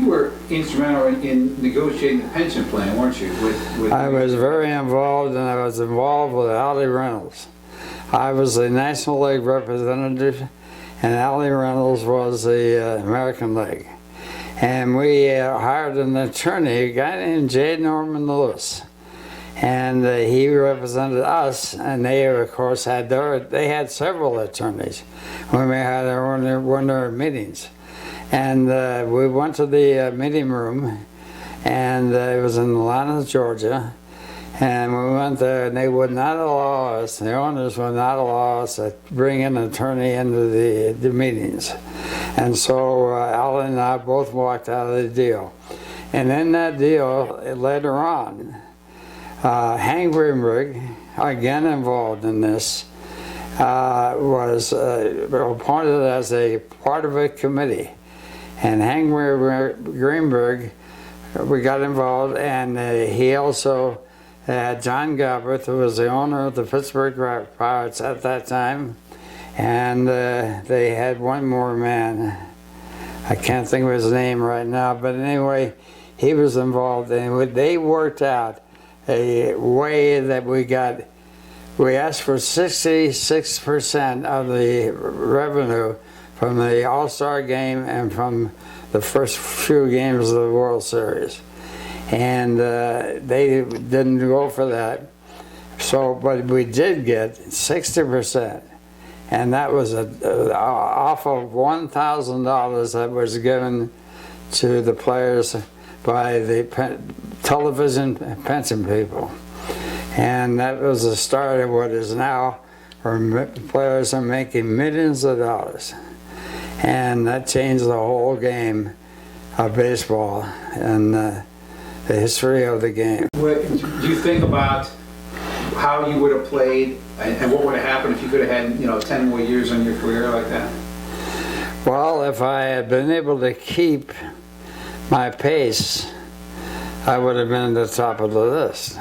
you were instrumental in negotiating the pension plan, weren't you? I was very involved, and I was involved with Allie Reynolds. I was the National League representative, and Allie Reynolds was the American League. And we hired an attorney, a guy named J. Norman Lewis. And he represented us, and they, of course, had they had several attorneys when we had one of our meetings. And we went to the meeting room, and it was in Atlanta, Georgia. And we went there, and they would not allow us, the owners would not allow us to bring an attorney into the meetings. And so Alan and I both walked out of the deal. And in that deal, later on, Hank Greenberg, again involved in this, was appointed as a part of a committee. And Hank Greenberg, we got involved, and he also had John Galbraith, who was the owner of the Pittsburgh Pirates at that time, and they had one more man. I can't think of his name right now, but anyway, he was involved, and they worked out a way that we asked for 66% of the revenue from the All-Star game and from the first few games of the World Series. And they didn't go for that. So, but we did get 60%. And that was off of $1,000 that was given to the players by the television pension people. And that was the start of what is now, where players are making millions of dollars. And that changed the whole game of baseball and the history of the game. What, do you think about how you would have played and what would have happened if you could have had 10 more years on your career like that? Well, if I had been able to keep my pace, I would have been at the top of the list.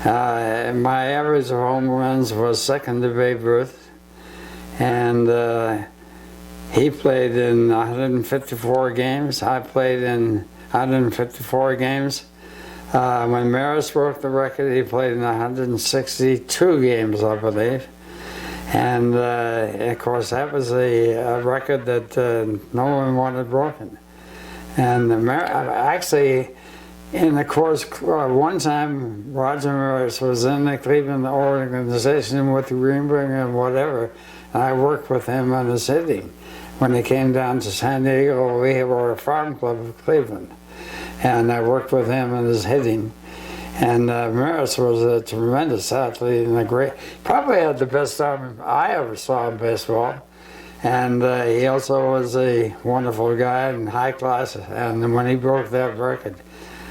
My average of home runs was second to Babe Ruth, and he played in 154 games. I played in 154 games. When Maris broke the record, he played in 162 games, I believe. And of course, that was a record that no one wanted broken. And actually, in the course, one time Roger Maris was in the Cleveland organization with Greenberg and whatever, and I worked with him on his hitting. When he came down to San Diego, we were a farm club of Cleveland, and I worked with him on his hitting. And Maris was a tremendous athlete and probably had the best arm I ever saw in baseball. And he also was a wonderful guy and high class. And when he broke that record,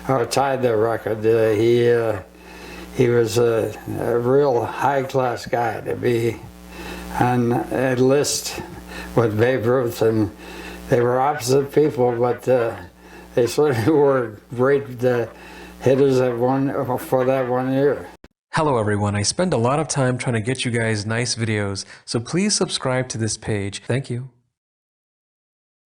or tied that record, he was a real high class guy to be on a list with Babe Ruth. And they were opposite people, but they certainly were great hitters for that 1 year. Hello everyone, I spend a lot of time trying to get you guys nice videos, so please subscribe to this page. Thank you.